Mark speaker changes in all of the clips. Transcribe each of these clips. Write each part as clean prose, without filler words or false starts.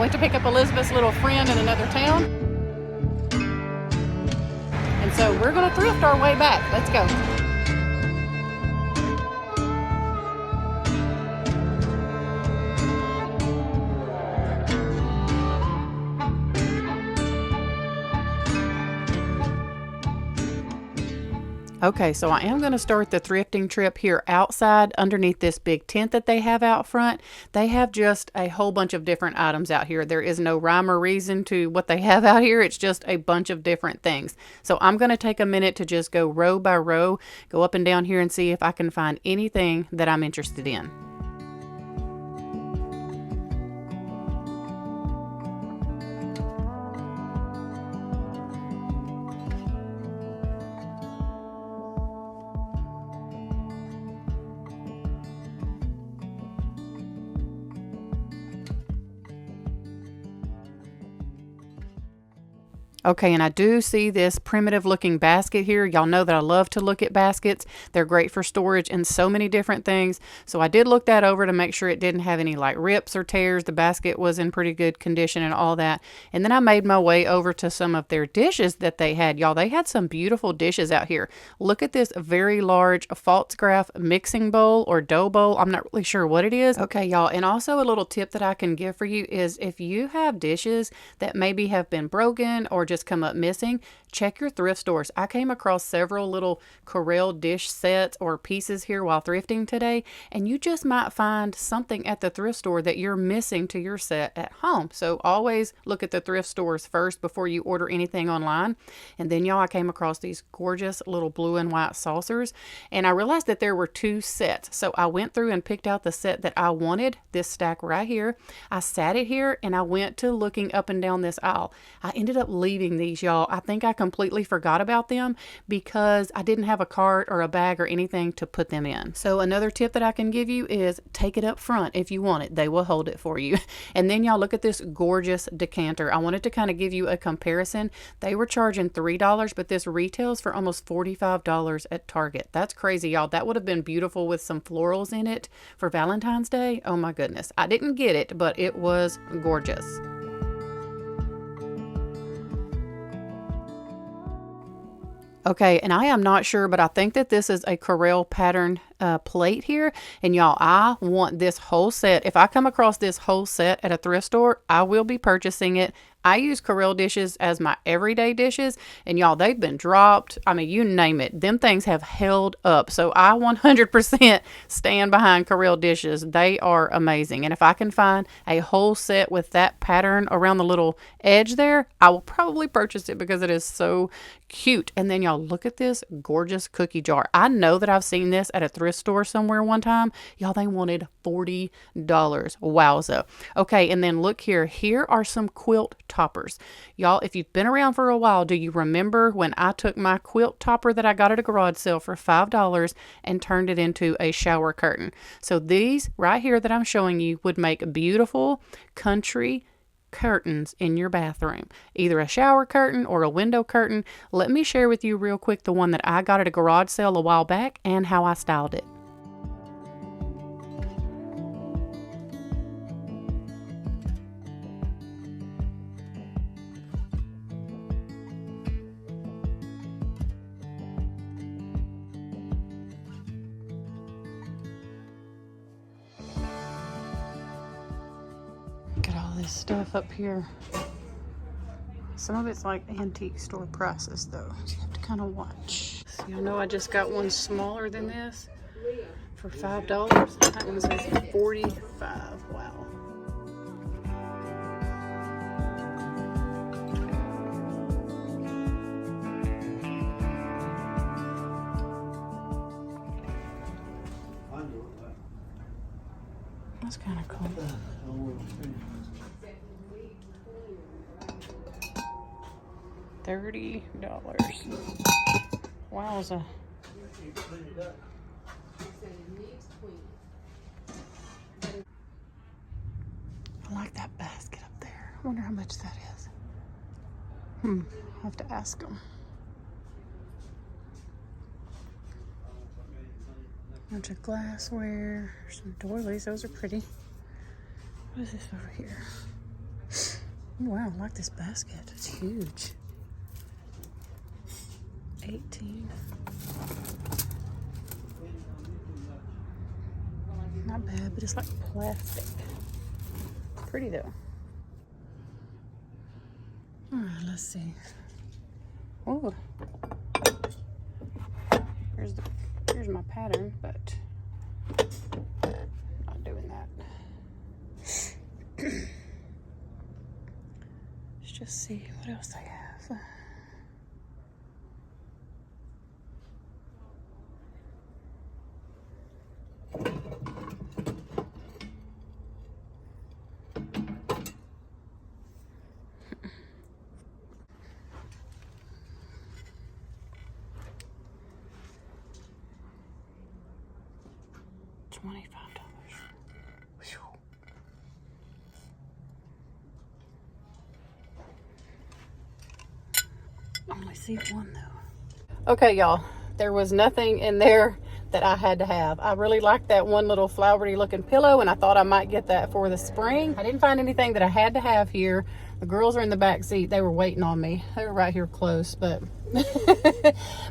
Speaker 1: went to pick up Elizabeth's little friend in another town. And so we're going to thrift our way back. Let's go. Okay, so I am going to start the thrifting trip here outside underneath this big tent that they have out front. They have just a whole bunch of different items out here. There is no rhyme or reason to what they have out here. It's just a bunch of different things. So I'm going to take a minute to just go row by row, go up and down here and see if I can find anything that I'm interested in. Okay, and I do see this primitive looking basket here. Y'all know that I love to look at baskets. They're great for storage and so many different things. So I did look that over to make sure it didn't have any like rips or tears. The basket was in pretty good condition and all that. And then I made my way over to some of their dishes that they had. Y'all, they had some beautiful dishes out here. Look at this very large Faltzgraf mixing bowl or dough bowl. I'm not really sure what it is. Okay, y'all, and also a little tip that I can give for you is if you have dishes that maybe have been broken or just come up missing, check your thrift stores. I came across several little Corelle dish sets or pieces here while thrifting today, and you just might find something at the thrift store that you're missing to your set at home. So always look at the thrift stores first before you order anything online. And then y'all, I came across these gorgeous little blue and white saucers, and I realized that there were two sets. So I went through and picked out the set that I wanted, this stack right here. I sat it here and I went to looking up and down this aisle. I ended up leaving these, y'all. I think I completely forgot about them because I didn't have a cart or a bag or anything to put them in. So another tip that I can give you is take it up front if you want it. They will hold it for you. And then y'all, look at this gorgeous decanter. I wanted to kind of give you a comparison. They were charging $3, but this retails for almost $45 at Target. That's crazy, y'all. That would have been beautiful with some florals in it for Valentine's Day. Oh my goodness. I didn't get it, but it was gorgeous. Okay, and I am not sure, but I think that this is a Corelle pattern plate here. And y'all, I want this whole set. If I come across this whole set at a thrift store, I will be purchasing it. I use Corelle dishes as my everyday dishes, and y'all, they've been dropped. I mean, you name it. Them things have held up. So I 100% stand behind Corelle dishes. They are amazing. And if I can find a whole set with that pattern around the little edge there, I will probably purchase it because it is so cute. And then y'all, look at this gorgeous cookie jar. I know that I've seen this at a thrift store somewhere one time. Y'all, they wanted $40. Wowza. Okay, and then look here. Here are some quilt toppers. Y'all, if you've been around for a while, do you remember when I took my quilt topper that I got at a garage sale for $5 and turned it into a shower curtain? So these right here that I'm showing you would make beautiful country curtains in your bathroom, either a shower curtain or a window curtain. Let me share with you real quick the one that I got at a garage sale a while back and how I styled it. Got all this stuff up here. Some of it's like antique store prices though, so you have to kind of watch. See, I know I just got one smaller than this for $5. That one says $45. Wow. That's kind of cool. $30. Wowza. I like that basket up there. I wonder how much that is. I'll have to ask them. Bunch of glassware, some doilies. Those are pretty. What is this over here? Oh, wow, I like this basket. It's huge. 18. Not bad, but it's like plastic. Pretty though. All right, let's see. Oh, here's my pattern, but not doing that. Let's just see what else I have. $25. Whew. Only see one though. Okay, y'all. There was nothing in there that I had to have. I really liked that one little flowery looking pillow, and I thought I might get that for the spring. I didn't find anything that I had to have here. The girls are in the back seat. They were waiting on me. They were right here close, but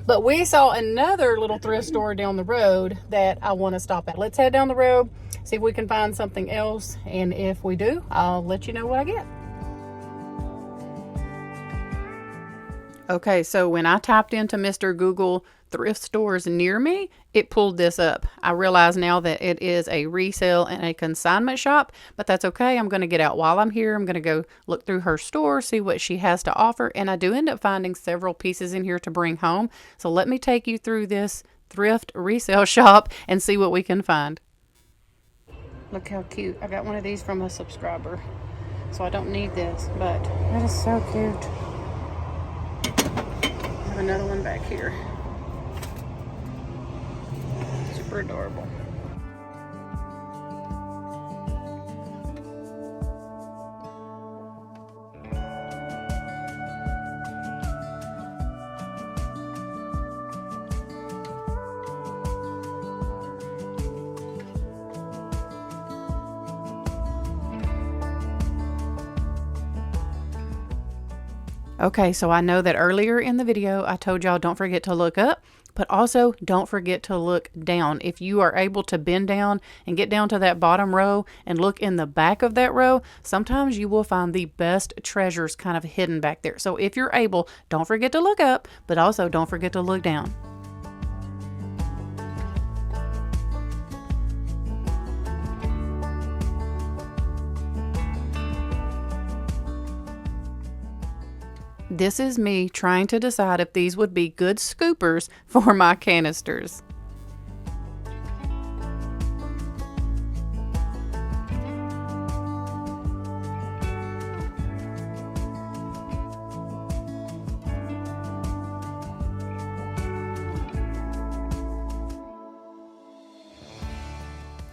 Speaker 1: but we saw another little thrift store down the road that I want to stop at. Let's head down the road, see if we can find something else, and if we do, I'll let you know what I get. Okay, so when I typed into Mr. Google thrift stores near me, it pulled this up. I realize now that it is a resale and a consignment shop, but that's okay. I'm going to get out while I'm here. I'm going to go look through her store, see what she has to offer, and I do end up finding several pieces in here to bring home. So let me take you through this thrift resale shop and see what we can find. Look how cute. I got one of these from a subscriber, so I don't need this, but that is so cute. I have another one back here. Super adorable. Okay, so I know that earlier in the video I told y'all don't forget to look up, but also don't forget to look down. If you are able to bend down and get down to that bottom row and look in the back of that row, sometimes you will find the best treasures kind of hidden back there. So if you're able, don't forget to look up, but also don't forget to look down. This is me trying to decide if these would be good scoopers for my canisters.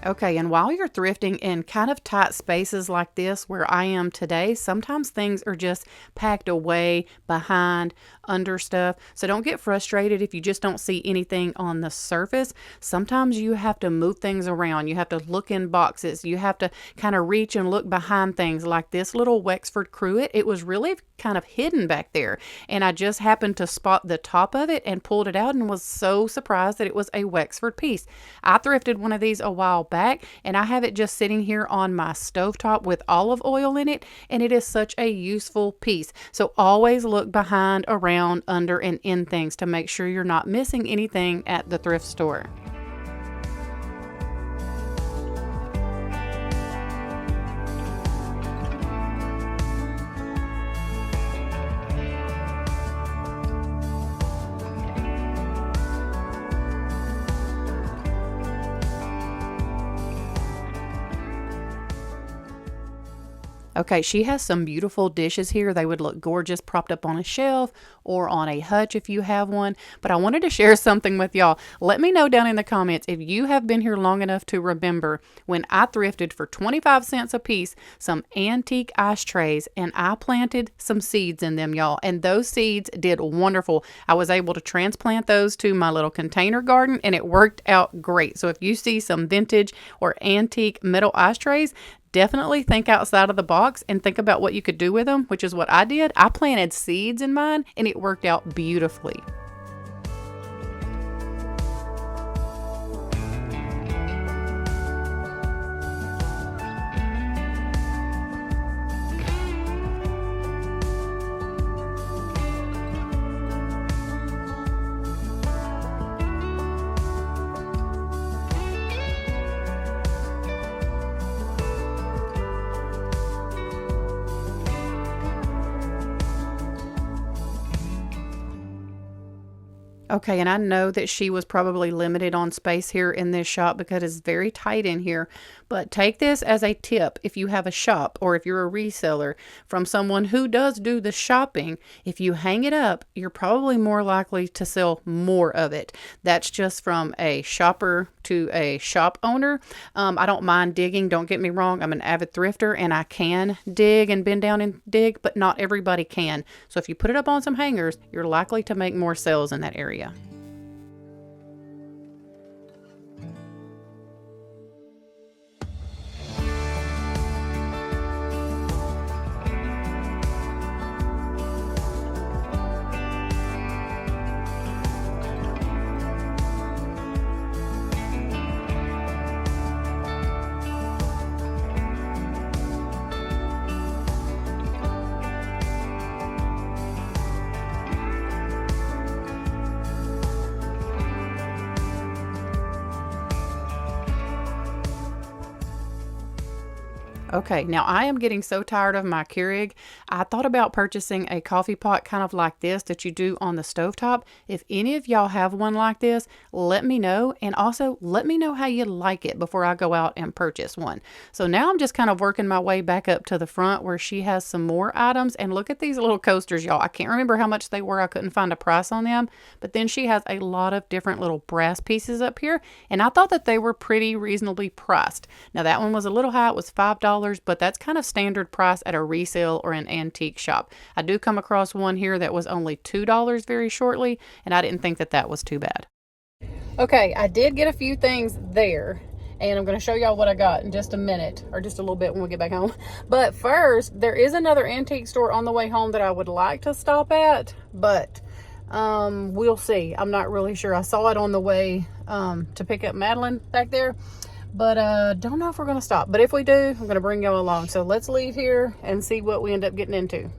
Speaker 1: Okay, and while you're thrifting in kind of tight spaces like this where I am today, sometimes things are just packed away behind, under stuff. So don't get frustrated if you just don't see anything on the surface. Sometimes you have to move things around. You have to look in boxes. You have to kind of reach and look behind things like this little Wexford cruet. It was really kind of hidden back there, and I just happened to spot the top of it and pulled it out and was so surprised that it was a Wexford piece. I thrifted one of these a while back, and I have it just sitting here on my stovetop with olive oil in it, and it is such a useful piece. So always look behind, around, under, and in things to make sure you're not missing anything at the thrift store. Okay, she has some beautiful dishes here. They would look gorgeous propped up on a shelf or on a hutch if you have one. But I wanted to share something with y'all. Let me know down in the comments if you have been here long enough to remember when I thrifted for 25 cents a piece some antique ice trays, and I planted some seeds in them, y'all. And those seeds did wonderful. I was able to transplant those to my little container garden, and it worked out great. So if you see some vintage or antique metal ice trays, definitely think outside of the box and think about what you could do with them, which is what I did. I planted seeds in mine and it worked out beautifully. Okay, and I know that she was probably limited on space here in this shop because it's very tight in here, but take this as a tip if you have a shop or if you're a reseller from someone who does do the shopping. If you hang it up, you're probably more likely to sell more of it. That's just from a shopper to a shop owner. I don't mind digging, don't get me wrong. I'm an avid thrifter and I can dig and bend down and dig, but not everybody can. So if you put it up on some hangers, you're likely to make more sales in that area. Okay, now I am getting so tired of my Keurig. I thought about purchasing a coffee pot kind of like this that you do on the stovetop. If any of y'all have one like this, let me know. And also let me know how you like it before I go out and purchase one. So now I'm just kind of working my way back up to the front where she has some more items. And look at these little coasters, y'all. I can't remember how much they were. I couldn't find a price on them. But then she has a lot of different little brass pieces up here. And I thought that they were pretty reasonably priced. Now that one was a little high. It was $5. But that's kind of standard price at a resale or an antique shop. I do come across one here that was only $2 very shortly, and I didn't think that that was too bad. Okay, I did get a few things there, and I'm going to show y'all what I got in just a minute, or just a little bit when we get back home. But first, there is another antique store on the way home that I would like to stop at, but we'll see. I'm not really sure. I saw it on the way to pick up Madeline back there. But don't know if we're going to stop. But if we do, I'm going to bring y'all along. So let's leave here and see what we end up getting into.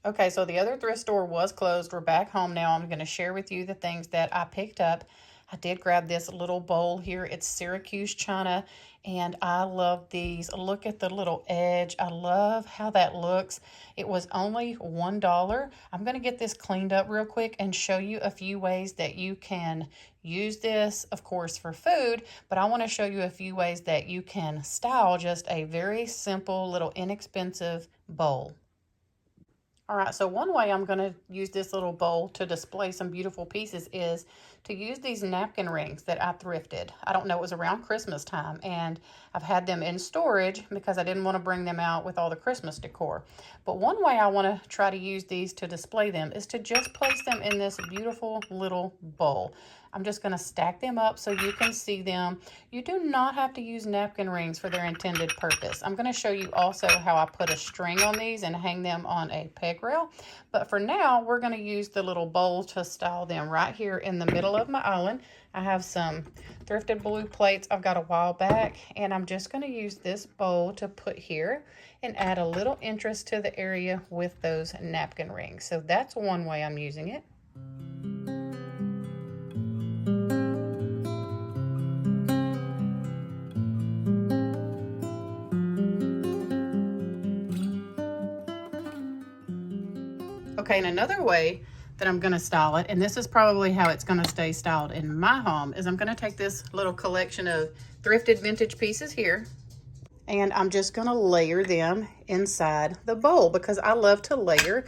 Speaker 1: Okay, so the other thrift store was closed. We're back home now. I'm going to share with you the things that I picked up. I did grab this little bowl here. It's Syracuse china, and I love these. Look at the little edge. I love how that looks. It was only $1. I'm going to get this cleaned up real quick and show you a few ways that you can use this, of course, for food, but I want to show you a few ways that you can style just a very simple little inexpensive bowl. All right, so one way I'm going to use this little bowl to display some beautiful pieces is to use these napkin rings that I thrifted. I don't know, it was around Christmas time, and I've had them in storage because I didn't want to bring them out with all the Christmas decor. But one way I want to try to use these to display them is to just place them in this beautiful little bowl. I'm just going to stack them up so you can see them. You do not have to use napkin rings for their intended purpose. I'm going to show you also how I put a string on these and hang them on a peg rail. But for now, we're going to use the little bowl to style them right here in the middle of my island. I have some thrifted blue plates I've got a while back, and I'm just going to use this bowl to put here and add a little interest to the area with those napkin rings. So that's one way I'm using it. Okay, and another way that I'm going to style it, and this is probably how it's going to stay styled in my home, is I'm going to take this little collection of thrifted vintage pieces here, and I'm just going to layer them inside the bowl because I love to layer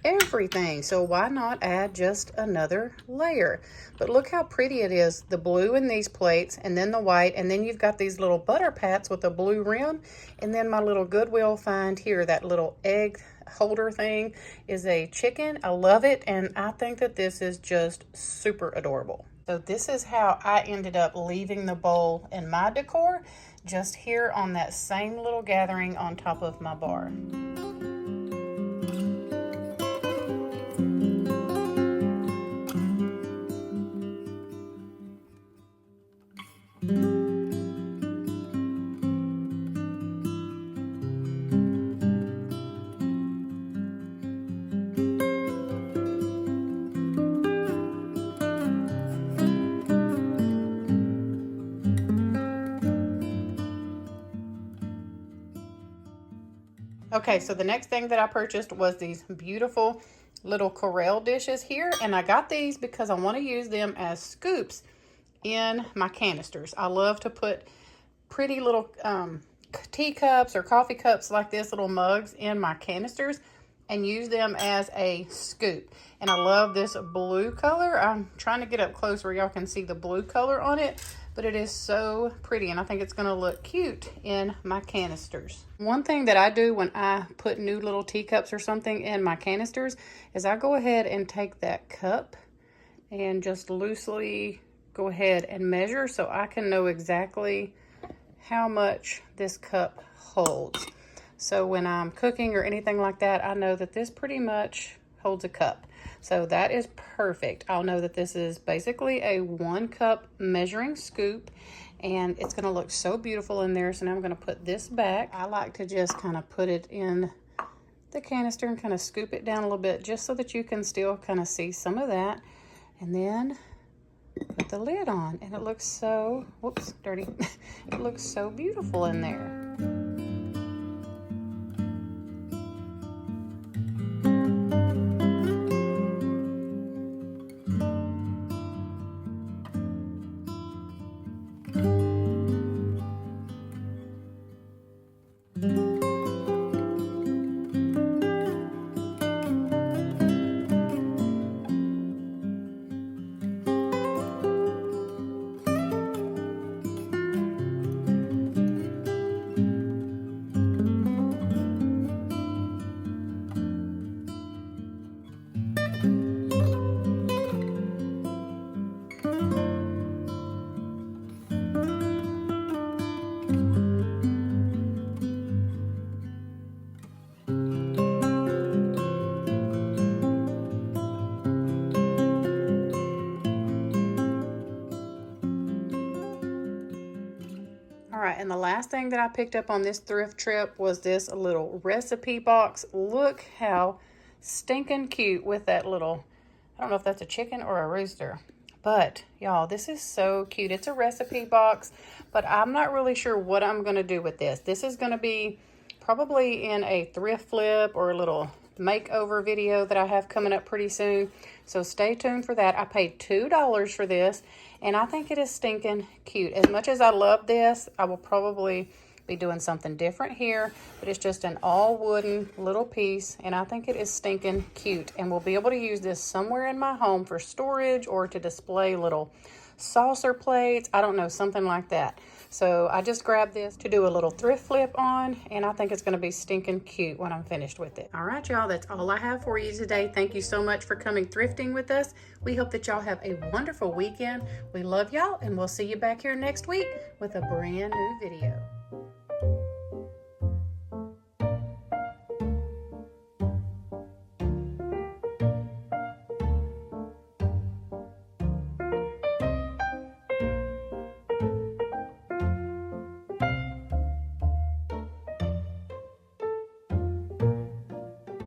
Speaker 1: everything. So why not add just another layer? But look how pretty it is, the blue in these plates and then the white, and then you've got these little butter pats with a blue rim, and then my little Goodwill find here, that little egg holder thing is a chicken. I love it, and I think that this is just super adorable. So this is how I ended up leaving the bowl in my decor. just here on that same little gathering on top of my bar. Okay, so the next thing that I purchased was these beautiful little Corelle dishes here, and I got these because I want to use them as scoops in my canisters. I love to put pretty little teacups or coffee cups like this, little mugs, in my canisters and use them as a scoop. And I love this blue color. I'm trying to get up close where y'all can see the blue color on it, but it is so pretty, and I think it's gonna look cute in my canisters. One thing that I do when I put new little teacups or something in my canisters is I go ahead and take that cup and just loosely go ahead and measure so I can know exactly how much this cup holds. So when I'm cooking or anything like that, I know that this pretty much holds a cup. So that is perfect. I'll know that this is basically a 1 cup measuring scoop, and it's gonna look so beautiful in there. So now I'm gonna put this back. I like to just kind of put it in the canister and kind of scoop it down a little bit just so that you can still kind of see some of that. And then put the lid on, and it looks so, whoops, dirty. It looks so beautiful in there. And the last thing that I picked up on this thrift trip was this little recipe box. Look how stinking cute with that little, I don't know if that's a chicken or a rooster, but y'all, this is so cute. It's a recipe box, but I'm not really sure what I'm going to do with this. This is going to be probably in a thrift flip or a little makeover video that I have coming up pretty soon. So stay tuned for that. I paid $2 for this, and I think it is stinking cute. As much as I love this, I will probably be doing something different here, but it's just an all wooden little piece, and I think it is stinking cute. And we'll be able to use this somewhere in my home for storage or to display little saucer plates. I don't know, something like that. So I just grabbed this to do a little thrift flip on, and I think it's going to be stinking cute when I'm finished with it. All right, y'all, that's all I have for you today. Thank you so much for coming thrifting with us. We hope that y'all have a wonderful weekend. We love y'all, and we'll see you back here next week with a brand new video.